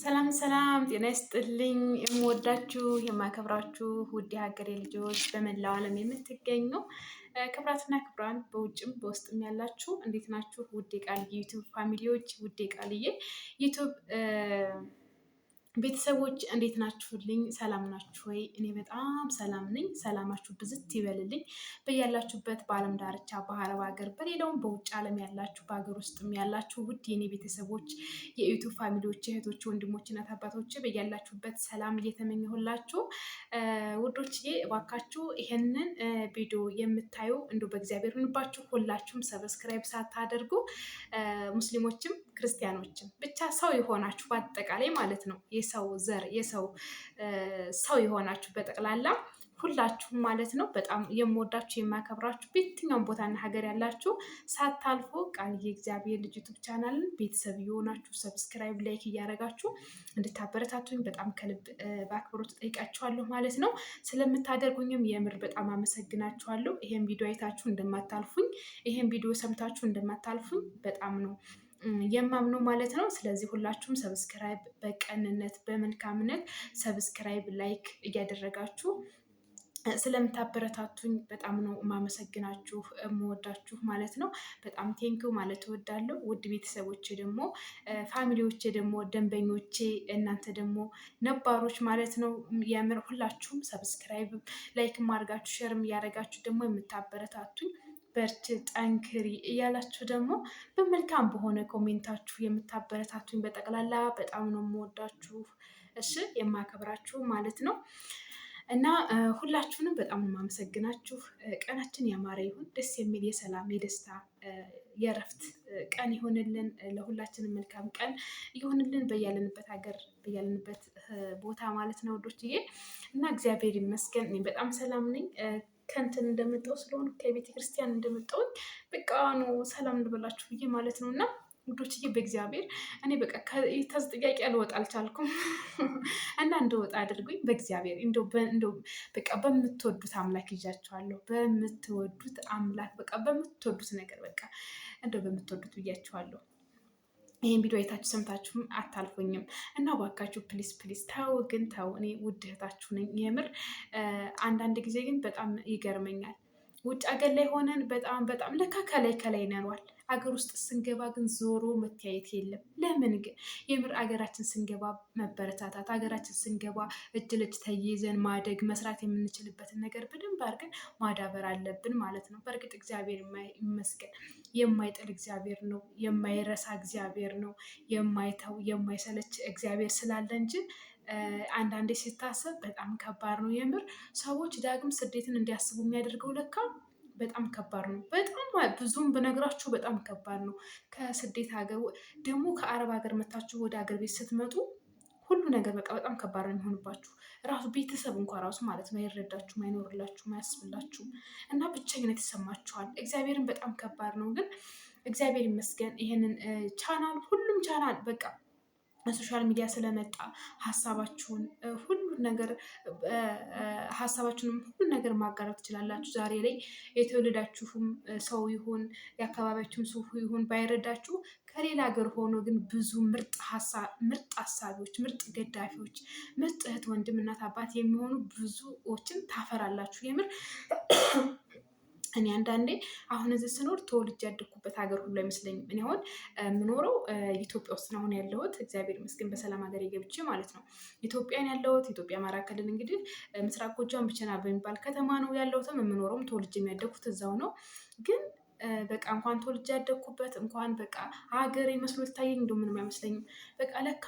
ሰላም ሰላም፣ ጤና ይስጥልኝ። የምወዳችሁ የማከብራችሁ ውድ የሀገሬ ልጆች በመላው ዓለም የምትገኙ ክብራትና ክብራን በውጭም በውስጥም ያላችሁ እንዴት ናችሁ? ውድ የቃልዬ ዩቱብ ፋሚሊዎች፣ ውድ የቃልዬ ዩቱብ ቤተሰቦች እንዴት ናችሁልኝ? ሰላም ናችሁ ወይ? እኔ በጣም ሰላም ነኝ። ሰላማችሁ ብዝት ይበልልኝ በያላችሁበት በዓለም ዳርቻ በአረብ ሀገር፣ በሌላውም በውጭ ዓለም ያላችሁ በሀገር ውስጥም ያላችሁ ውድ የኔ ቤተሰቦች የዩቱብ ፋሚሊዎች እህቶች፣ ወንድሞች፣ እናት አባቶች በያላችሁበት ሰላም እየተመኘሁላችሁ ውዶችዬ፣ እባካችሁ ይሄንን ቪዲዮ የምታዩ እንዲሁ በእግዚአብሔር ሁንባችሁ ሁላችሁም ሰብስክራይብ ሳታደርጉ ሙስሊሞችም ክርስቲያኖችም ብቻ ሰው የሆናችሁ በአጠቃላይ ማለት ነው የሰው ዘር ሰው የሆናችሁ በጠቅላላ ሁላችሁም ማለት ነው በጣም የምወዳችሁ የማከብራችሁ በየትኛውም ቦታና ሀገር ያላችሁ ሳታልፎ ቃልዬ እግዚአብሔር ልጅ ዩቱብ ቻናልን ቤተሰብ የሆናችሁ ሰብስክራይብ፣ ላይክ እያደረጋችሁ እንድታበረታቱኝ በጣም ከልብ በአክብሮት ጠይቃችኋለሁ ማለት ነው። ስለምታደርጉኝም የምር በጣም አመሰግናችኋለሁ። ይሄን ቪዲዮ አይታችሁ እንደማታልፉኝ፣ ይሄን ቪዲዮ ሰምታችሁ እንደማታልፉኝ በጣም ነው የማምነው ማለት ነው። ስለዚህ ሁላችሁም ሰብስክራይብ በቀንነት በመልካምነት ሰብስክራይብ ላይክ እያደረጋችሁ ስለምታበረታቱኝ በጣም ነው የማመሰግናችሁ የምወዳችሁ ማለት ነው። በጣም ቴንኪው ማለት እወዳለሁ። ውድ ቤተሰቦቼ ደግሞ ፋሚሊዎቼ ደግሞ ደንበኞቼ እናንተ ደግሞ ነባሮች ማለት ነው የምር ሁላችሁም ሰብስክራይብ ላይክ ማድረጋችሁ ሸርም እያደረጋችሁ ደግሞ የምታበረታቱኝ በርቺ ጠንክሪ እያላችሁ ደግሞ በመልካም በሆነ ኮሜንታችሁ የምታበረታቱኝ በጠቅላላ በጣም ነው የምወዳችሁ። እሺ የማከብራችሁ ማለት ነው። እና ሁላችሁንም በጣም የማመሰግናችሁ። ቀናችን ያማረ ይሁን፣ ደስ የሚል የሰላም የደስታ የእረፍት ቀን ይሆንልን። ለሁላችንም መልካም ቀን ይሆንልን በያለንበት ሀገር በያለንበት ቦታ ማለት ነው ወዶችዬ። እና እግዚአብሔር ይመስገን እኔ በጣም ሰላም ነኝ። ከንትን እንደመጣው ስለሆነ ከቤተ ክርስቲያን እንደመጣውኝ በቃ ነው ሰላም እንድበላችሁ ብዬ ማለት ነው። እና ውዶችዬ በእግዚአብሔር እኔ በቃ ከዚህ ጥያቄ ልወጣ አልቻልኩም እና እንደወጣ አድርጉኝ በእግዚአብሔር። እንደው በቃ በምትወዱት አምላክ ይዣችኋለሁ። በምትወዱት አምላክ በቃ በምትወዱት ነገር በቃ እንደው በምትወዱት ብያችኋለሁ። ይህን ቪዲዮ አይታችሁ ሰምታችሁም አታልፎኝም እና ባካችሁ ፕሊስ ፕሊስ ተው፣ ግን ተው። እኔ ውድ እህታችሁ ነኝ የምር። አንዳንድ ጊዜ ግን በጣም ይገርመኛል። ውጭ ሀገር ላይ ሆነን በጣም ለካ ከላይ ነሯል። አገር ውስጥ ስንገባ ግን ዞሮ መተያየት የለም። ለምን ግን የምር አገራችን ስንገባ መበረታታት፣ አገራችን ስንገባ እጅ ለእጅ ተያይዘን ማደግ መስራት የምንችልበትን ነገር በደንብ አድርገን ማዳበር አለብን ማለት ነው። በእርግጥ እግዚአብሔር ይመስገን የማይጥል እግዚአብሔር ነው፣ የማይረሳ እግዚአብሔር ነው፣ የማይተው የማይሰለች እግዚአብሔር ስላለ እንጂ አንዳንዴ ሲታሰብ በጣም ከባድ ነው የምር። ሰዎች ዳግም ስደትን እንዲያስቡ የሚያደርገው ለካ በጣም ከባድ ነው። በጣም ብዙም ብነግራችሁ በጣም ከባድ ነው። ከስደት ሀገር ደግሞ ከአረብ ሀገር መታችሁ ወደ ሀገር ቤት ስትመጡ ሁሉ ነገር በቃ በጣም ከባድ ነው የሚሆንባችሁ። ራሱ ቤተሰብ እንኳ ራሱ ማለት ነው አይረዳችሁም፣ አይኖርላችሁም፣ አያስብላችሁም እና ብቸኝነት ይሰማችኋል። እግዚአብሔርን በጣም ከባድ ነው። ግን እግዚአብሔር ይመስገን ይሄንን ቻናል ሁሉም ቻናል በቃ ሶሻል ሚዲያ ስለመጣ ሀሳባችሁን ሁሉን ነገር ማጋራት ትችላላችሁ። ዛሬ ላይ የተወለዳችሁም ሰው ይሁን የአካባቢያችሁም ሰው ይሁን ባይረዳችሁ ከሌላ ሀገር ሆኖ ግን ብዙ ምርጥ ሀሳቢዎች፣ ምርጥ ገዳፊዎች፣ ምርጥ እህት ወንድም፣ እናት አባት የሚሆኑ ብዙዎችን ታፈራላችሁ የምር። እኔ አንዳንዴ አሁን እዚህ ስኖር ተወልጄ ያደግኩበት ሀገር ሁሉ አይመስለኝም። እኔ አሁን የምኖረው ኢትዮጵያ ውስጥ ነው አሁን ያለሁት፣ እግዚአብሔር ይመስገን በሰላም ሀገር ገብቼ ማለት ነው። ኢትዮጵያን ያለሁት ኢትዮጵያ አማራ ክልል እንግዲህ ምስራቅ ጎጃም ብቸና በሚባል ከተማ ነው ያለሁትም። የምኖረውም ተወልጄ የሚያደግኩት እዛው ነው። ግን በቃ እንኳን ተወልጄ ያደግኩበት እንኳን በቃ ሀገሬ መስሎ ይታየኝ እንደው ምንም አይመስለኝም። በቃ ለካ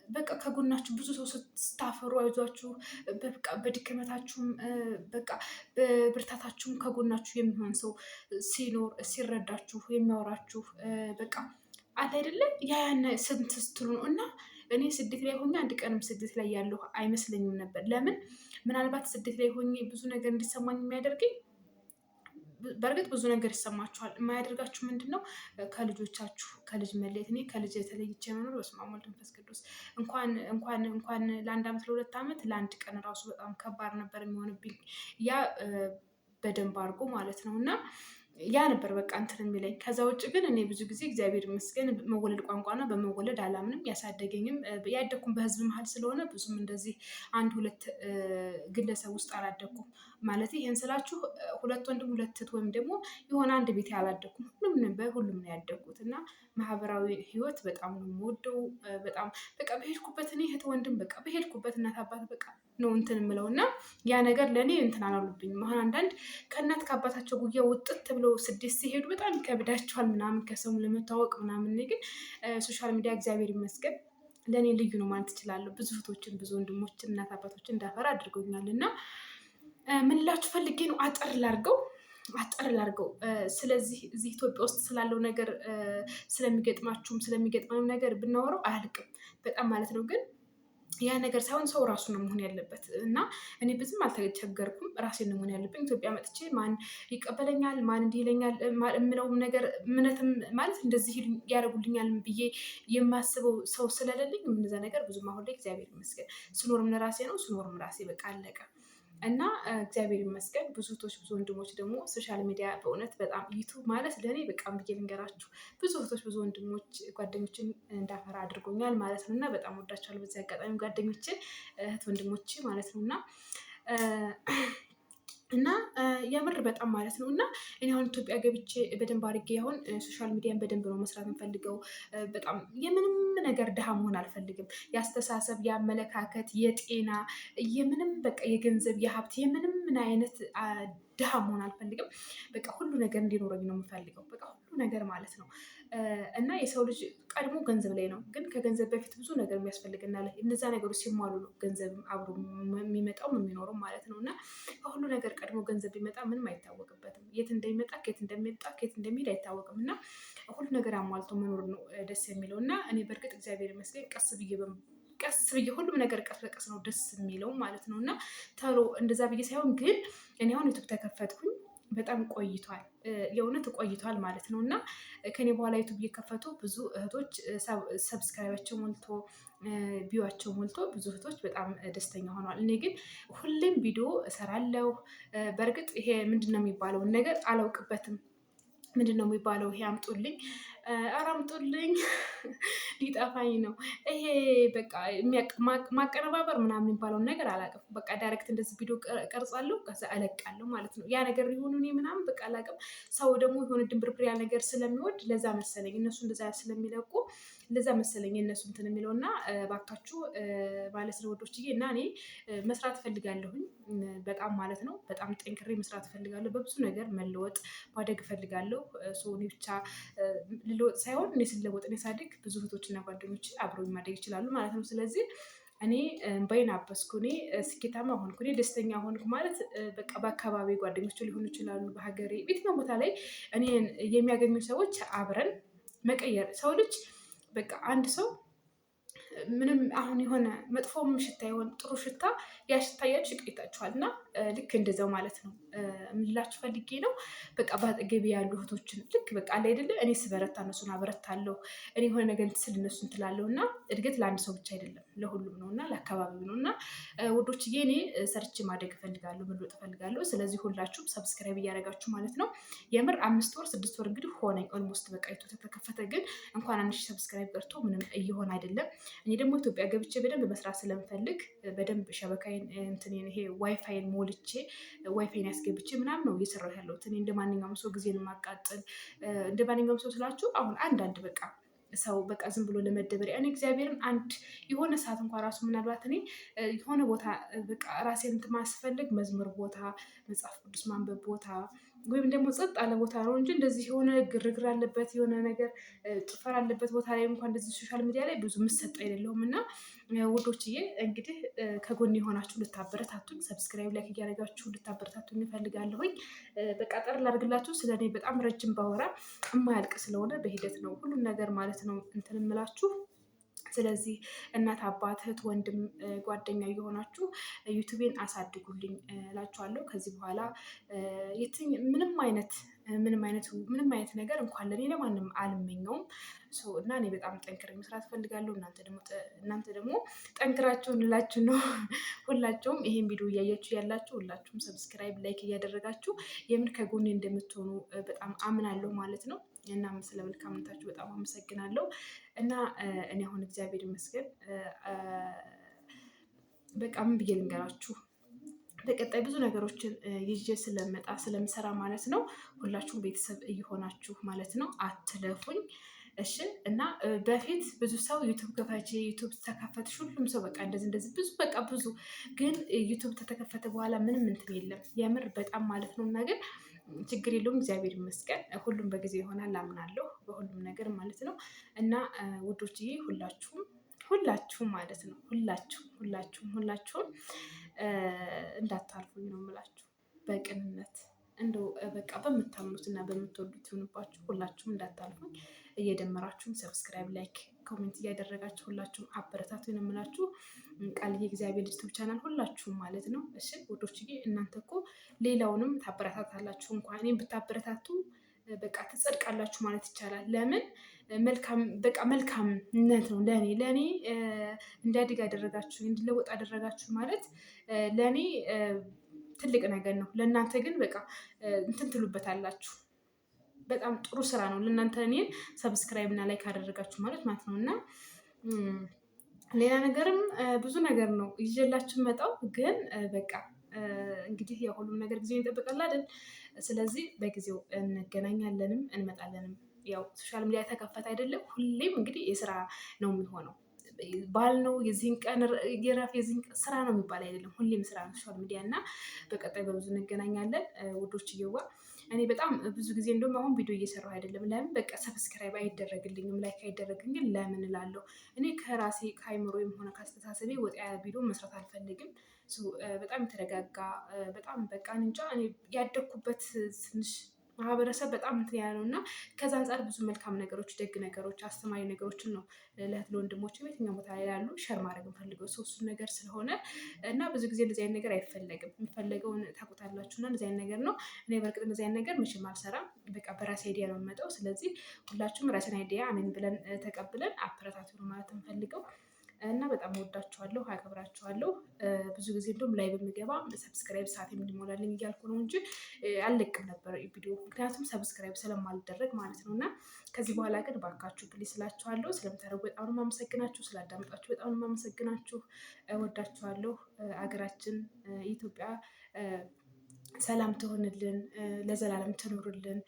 በቃ ከጎናችሁ ብዙ ሰው ስታፈሩ አይዟችሁ፣ በቃ በድክመታችሁም በቃ በብርታታችሁም ከጎናችሁ የሚሆን ሰው ሲኖር ሲረዳችሁ የሚያወራችሁ በቃ አለ አይደለም። ያን ስንት ስትሉ ነው። እና እኔ ስደት ላይ ሆኜ አንድ ቀንም ስደት ላይ ያለሁ አይመስለኝም ነበር። ለምን ምናልባት ስደት ላይ ሆኜ ብዙ ነገር እንዲሰማኝ የሚያደርገኝ በእርግጥ ብዙ ነገር ይሰማችኋል። የማያደርጋችሁ ምንድን ነው? ከልጆቻችሁ ከልጅ መለየት። እኔ ከልጅ የተለይቼ መኖር በስመ አብ ወወልድ ወመንፈስ ቅዱስ እንኳን ለ1 ዓመት ለ2 ዓመት ለ1 ቀን ራሱ በጣም ከባድ ነበር የሚሆንብኝ ያ በደንብ አድርጎ ማለት ነው። እና ያ ነበር በቃ እንትን የሚለኝ። ከዛ ውጭ ግን እኔ ብዙ ጊዜ እግዚአብሔር ይመስገን መወለድ ቋንቋና በመወለድ አላምንም። ያሳደገኝም ያደግኩም በህዝብ መሀል ስለሆነ ብዙም እንደዚህ አንድ ሁለት ግለሰብ ውስጥ አላደግኩም። ማለት ይህን ስላችሁ ሁለት ወንድም ሁለት እህት ወይም ደግሞ የሆነ አንድ ቤት አላደግኩም። በሁሉም ነው ያደግኩት እና ማህበራዊ ህይወት በጣም ነው የምወደው። በጣም በቃ በሄድኩበት እኔ እህት ወንድም በቃ በሄድኩበት እናት አባት በቃ ነው እንትን የምለው እና ያ ነገር ለእኔ እንትን አላሉብኝም። አሁን አንዳንድ ከእናት ከአባታቸው ጉያ ውጥት ብለው ስደት ሲሄዱ በጣም ይከብዳቸዋል ምናምን ከሰው ለመታወቅ ምናምን። እኔ ግን ሶሻል ሚዲያ እግዚአብሔር ይመስገን ለእኔ ልዩ ነው ማለት እችላለሁ። ብዙ እህቶችን ብዙ ወንድሞችን እናት አባቶችን እንዳፈራ አድርጎኛል እና ምን ላችሁ ፈልጌ ነው አጠር ላድርገው። ስለዚህ እዚህ ኢትዮጵያ ውስጥ ስላለው ነገር ስለሚገጥማችሁም ስለሚገጥመንም ነገር ብናወራው አያልቅም በጣም ማለት ነው። ግን ያ ነገር ሳይሆን ሰው ራሱ ነው መሆን ያለበት እና እኔ ብዙም አልተቸገርኩም። ራሴን ነው መሆን ያለብኝ። ኢትዮጵያ መጥቼ ማን ይቀበለኛል ማን እንዲህ ይለኛል የምለውም ነገር እምነትም ማለት እንደዚህ ያደርጉልኛል ብዬ የማስበው ሰው ስለሌለኝ እንደዛ ነገር ብዙም አሁን ላይ እግዚአብሔር ይመስገን ስኖርም ለራሴ ነው ስኖርም ራሴ በቃ አለቀ። እና እግዚአብሔር ይመስገን ብዙ እህቶች ብዙ ወንድሞች ደግሞ ሶሻል ሚዲያ በእውነት በጣም ዩቱብ ማለት ለእኔ በጣም ብዬ ልንገራችሁ ብዙ እህቶች ብዙ ወንድሞች ጓደኞችን እንዳፈራ አድርጎኛል ማለት ነው። እና በጣም ወዳቸዋለሁ በዚህ አጋጣሚ ጓደኞችን እህት ወንድሞች ማለት ነው። እና የምር በጣም ማለት ነው። እና እኔ አሁን ኢትዮጵያ ገብቼ በደንብ አድርጌ አሁን ሶሻል ሚዲያን በደንብ ነው መስራት የምፈልገው። በጣም የምንም ነገር ድሃ መሆን አልፈልግም። የአስተሳሰብ የአመለካከት የጤና የምንም በቃ የገንዘብ የሀብት የምንም ምን አይነት ድሃ መሆን አልፈልግም። በቃ ሁሉ ነገር እንዲኖረኝ ነው የምፈልገው በቃ ሁሉ ነገር ማለት ነው። እና የሰው ልጅ ቀድሞ ገንዘብ ላይ ነው ግን ከገንዘብ በፊት ብዙ ነገር የሚያስፈልግናል። እነዛ ነገሮች ሲሟሉ ነው ገንዘብም አብሮ የሚመጣው የሚኖረው ማለት ነው። እና ከሁሉ ነገር ቀድሞ ገንዘብ ቢመጣ ምንም አይታወቅበትም። የት እንደሚመጣ ከየት እንደሚመጣ ከየት እንደሚሄድ አይታወቅም። እና ሁሉ ነገር አሟልቶ መኖር ነው ደስ የሚለው። እና እኔ በእርግጥ እግዚአብሔር ይመስገን ቀስ ብዬ ሁሉም ነገር ቀስ በቀስ ነው ደስ የሚለው ማለት ነው። እና ቶሎ እንደዛ ብዬ ሳይሆን ግን እኔ አሁን ዩቱብ ተከፈትኩኝ በጣም ቆይቷል። የእውነት ቆይቷል ማለት ነው። እና ከኔ በኋላ ዩቱብ እየከፈቱ ብዙ እህቶች ሰብስክራይባቸው ሞልቶ ቪዋቸው ሞልቶ ብዙ እህቶች በጣም ደስተኛ ሆነዋል። እኔ ግን ሁሌም ቪዲዮ እሰራለሁ። በእርግጥ ይሄ ምንድነው የሚባለውን ነገር አላውቅበትም። ምንድነው የሚባለው? ይሄ አምጡልኝ ኧረ አምጡልኝ ሊጠፋኝ ነው። ይሄ በቃ ማቀነባበር ምናምን የሚባለውን ነገር አላውቅም። በቃ ዳይሬክት እንደዚህ ቪዲዮ ቀርጻለሁ ከዛ እለቃለሁ ማለት ነው። ያ ነገር ሊሆኑ እኔ ምናምን በቃ አላውቅም። ሰው ደግሞ የሆነ ድንብርብር ያለ ነገር ስለሚወድ ለዛ መሰለኝ እነሱ እንደዛ ስለሚለቁ ለዛ መሰለኝ የእነሱ እንትን የሚለው እና እባካችሁ ማለት ነው ወዶችዬ። እና እኔ መስራት እፈልጋለሁኝ በጣም ማለት ነው። በጣም ጠንክሬ መስራት እፈልጋለሁ። በብዙ ነገር መለወጥ ማደግ እፈልጋለሁ። እኔ ብቻ ልለወጥ ሳይሆን እኔ ስለወጥ እኔ ሳድግ ብዙ እህቶችና ጓደኞች አብረውኝ ማደግ ይችላሉ ማለት ነው። ስለዚህ እኔ እምባዬን አበስኩ እኔ ስኬታማ ሆንኩ እኔ ደስተኛ ሆንኩ ማለት በቃ በአካባቢ ጓደኞች ሊሆኑ ይችላሉ በሀገሬ በየትኛው ቦታ ላይ እኔን የሚያገኙ ሰዎች አብረን መቀየር ሰው ልጅ በቃ አንድ ሰው ምንም አሁን የሆነ መጥፎም ሽታ ይሆን ጥሩ ሽታ ያ ሽታ እያችሁ ይቀይጣችኋል። እና ልክ እንደዛው ማለት ነው። የምላችሁ ፈልጌ ነው። በቃ በአጠገቤ ያሉ እህቶችን ልክ በቃ አለ አይደለ እኔ ስበረታ እነሱን አበረታለሁ። እኔ የሆነ ነገር ስል እነሱን ትላለሁ። እና እድገት ለአንድ ሰው ብቻ አይደለም ለሁሉም ነው እና ለአካባቢው ነው። እና ውዶችዬ እኔ ሰርቼ ማደግ እፈልጋለሁ መለወጥ እፈልጋለሁ። ስለዚህ ሁላችሁም ሰብስክራይብ እያደረጋችሁ ማለት ነው። የምር 5 ወር 6 ወር እንግዲህ ሆነኝ ኦልሞስት በቃ ዩቱብ ተከፈተ። ግን እንኳን 1000 ሰብስክራይብ ቀርቶ ምንም እየሆነ አይደለም። እኔ ደግሞ ኢትዮጵያ ገብቼ በደንብ መስራት ስለምፈልግ በደንብ ሸበካይን እንትኔን ይሄ ዋይፋይን ሞልቼ ዋይፋይን ያስገብቼ ምናምን ነው እየሰራሁ ያለሁት። እኔ እንደ ማንኛውም ሰው ጊዜን የማቃጥል እንደ ማንኛውም ሰው ስላችሁ አሁን አንዳንድ በቃ ሰው በቃ ዝም ብሎ ለመደበሪያ እኔ እግዚአብሔርን አንድ የሆነ ሰዓት እንኳን ራሱ ምናልባት እኔ የሆነ ቦታ በቃ ራሴን እንትን ማስፈልግ መዝሙር ቦታ መጽሐፍ ቅዱስ ማንበብ ቦታ ወይም ደግሞ ጸጥ አለ ቦታ ነው እንጂ እንደዚህ የሆነ ግርግር አለበት የሆነ ነገር ጭፈራ አለበት ቦታ ላይ እንኳን እንደዚህ ሶሻል ሚዲያ ላይ ብዙ የምሰጥ አይደለሁም። እና ውዶችዬ እንግዲህ ከጎን የሆናችሁ ልታበረታቱኝ ሰብስክራይብ ላይክ እያደረጋችሁ ልታበረታቱኝ እፈልጋለሁኝ። በቃ ጠር ላድርግላችሁ ስለኔ በጣም ረጅም ባወራ የማያልቅ ስለሆነ በሂደት ነው ሁሉም ነገር ማለት ነው እንትን እምላችሁ ስለዚህ እናት፣ አባት፣ እህት፣ ወንድም፣ ጓደኛ እየሆናችሁ ዩቱቤን አሳድጉልኝ እላችኋለሁ። ከዚህ በኋላ ምንም አይነት ነገር እንኳን ለኔ ለማንም አልመኘውም። እና እኔ በጣም ጠንክሬ መስራት እፈልጋለሁ። እናንተ ደግሞ ጠንክራችሁ እንላችሁ ነው። ሁላችሁም ይሄን ቪዲዮ እያያችሁ ያላችሁ ሁላችሁም ሰብስክራይብ፣ ላይክ እያደረጋችሁ የምር ከጎኔ እንደምትሆኑ በጣም አምናለሁ ማለት ነው። እናም ስለ መልካምነታችሁ በጣም አመሰግናለሁ። እና እኔ አሁን እግዚአብሔር ይመስገን በቃ ምን ብዬ ልንገራችሁ፣ በቀጣይ ብዙ ነገሮችን ይዤ ስለምሰራ ማለት ነው። ሁላችሁም ቤተሰብ እየሆናችሁ ማለት ነው አትለፉኝ። እሺ። እና በፊት ብዙ ሰው ዩቱብ ከፈቼ ዩቱብ ተከፈትሽ፣ ሁሉም ሰው በቃ እንደዚህ ብዙ ግን ዩቱብ ተተከፈተ በኋላ ምንም እንትን የለም የምር በጣም ማለት ነው። እና ግን ችግር የለውም እግዚአብሔር ይመስገን፣ ሁሉም በጊዜ ይሆናል አምናለሁ በሁሉም ነገር ማለት ነው። እና ውዶችዬ ሁላችሁም ማለት ነው ሁላችሁም እንዳታልፉኝ ነው የምላችሁ። በቅንነት እንደው በቃ በምታምኑት እና በምትወዱት ይሆንባችሁ። ሁላችሁም እንዳታልፉኝ እየደመራችሁም ሰብስክራይብ፣ ላይክ፣ ኮሜንት እያደረጋችሁ ሁላችሁም አበረታቱ ነው የምላችሁ። ቃልዬ እግዚአብሔር ዩቱብ ቻናል ሁላችሁም ማለት ነው። እሺ ውዶችዬ እናንተ እኮ ሌላውንም ታበረታታላችሁ። እንኳን እኔም ብታበረታቱ በቃ ትጸድቃላችሁ ማለት ይቻላል። ለምን መልካምነት ነው ለእኔ እንዲያድግ አደረጋችሁ፣ እንዲለወጥ አደረጋችሁ ማለት ለእኔ ትልቅ ነገር ነው። ለእናንተ ግን በቃ እንትን ትሉበታላችሁ። በጣም ጥሩ ስራ ነው ለእናንተ እኔን ሰብስክራይብ እና ላይክ አደረጋችሁ ማለት ነው። እና ሌላ ነገርም ብዙ ነገር ነው ይዤላችሁ መጣው። ግን በቃ እንግዲህ የሁሉም ነገር ጊዜ ይጠብቃል አይደል? ስለዚህ በጊዜው እንገናኛለንም እንመጣለንም። ያው ሶሻል ሚዲያ ተከፈተ አይደለም፣ ሁሌም እንግዲህ የስራ ነው የሚሆነው። ባል ነው የዚህን ቀን የራፍ የዚህን ቀን ስራ ነው የሚባል አይደለም፣ ሁሌም ስራ ነው ሶሻል ሚዲያ። እና በቀጣይ በብዙ እንገናኛለን ውዶች እየዋ እኔ በጣም ብዙ ጊዜ እንደውም አሁን ቪዲዮ እየሰራሁ አይደለም። ለምን በቃ ሰብስክራይብ አይደረግልኝም፣ ላይክ አይደረግም። ግን ለምን እላለሁ እኔ ከራሴ ከአይምሮዬም ሆነ ከአስተሳሰቤ ወጣ ያለ ቪዲዮ መስራት አልፈልግም። በጣም የተረጋጋ በጣም በቃ እንጃ እኔ ያደግኩበት ትንሽ ማህበረሰብ በጣም እንትን ያለው እና ከዛ አንጻር ብዙ መልካም ነገሮች፣ ደግ ነገሮች፣ አስተማሪ ነገሮችን ነው ለእህት ለወንድሞች በየትኛው ቦታ ላይ ያሉ ሸር ማድረግ እንፈልገው እሱን ነገር ስለሆነ እና ብዙ ጊዜ እንደዚህ አይነት ነገር አይፈለግም። የሚፈለገውን ታውቁታላችሁ። እና እንደዚህ አይነት ነገር ነው። እኔ በእርግጥ እንደዚህ አይነት ነገር መቼም አልሰራም። በቃ በራሴ አይዲያ ነው የምመጣው። ስለዚህ ሁላችሁም ራሴን አይዲያ አሜን ብለን ተቀብለን አበረታቱ ነው ማለት እንፈልገው። እና በጣም ወዳችኋለሁ፣ አከብራችኋለሁ። ብዙ ጊዜ እንደውም ላይ በሚገባ ሰብስክራይብ ሰዓት እንዲሞላልኝ እያልኩ ነው እንጂ አልለቅም ነበር ቪዲዮ፣ ምክንያቱም ሰብስክራይብ ስለማልደረግ ማለት ነው። እና ከዚህ በኋላ ግን ባካችሁ ፕሊስ ስላችኋለሁ። ስለምታደርጉ በጣም ነው የማመሰግናችሁ። ስላዳመጣችሁ በጣም ነው የማመሰግናችሁ። ወዳችኋለሁ። አገራችን ኢትዮጵያ ሰላም ትሆንልን፣ ለዘላለም ትኖርልን።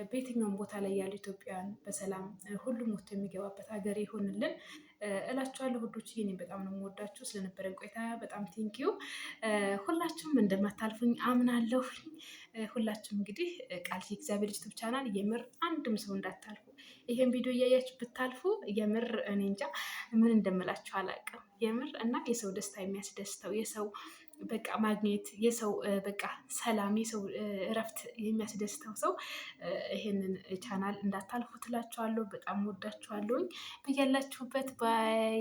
በየትኛውም ቦታ ላይ ያሉ ኢትዮጵያውያን በሰላም ሁሉም ወጥቶ የሚገባበት ሀገር ይሆንልን እላችኋለሁ። ውዶች እኔ በጣም ነው የምወዳችሁ። ስለነበረን ቆይታ በጣም ቴንኪዩ። ሁላችሁም እንደማታልፉኝ አምናለሁ። ሁላችሁም እንግዲህ ቃል የእግዚአብሔር ዩቱብ ቻናል የምር አንድም ሰው እንዳታልፉ። ይሄን ቪዲዮ እያያችሁ ብታልፉ የምር እኔ እንጃ ምን እንደምላችሁ አላውቅም። የምር እና የሰው ደስታ የሚያስደስተው የሰው በቃ ማግኘት የሰው በቃ ሰላም የሰው እረፍት የሚያስደስተው ሰው ይሄንን ቻናል እንዳታልፉ ትላችኋለሁ። በጣም ወዳችኋለሁኝ። በያላችሁበት ባይ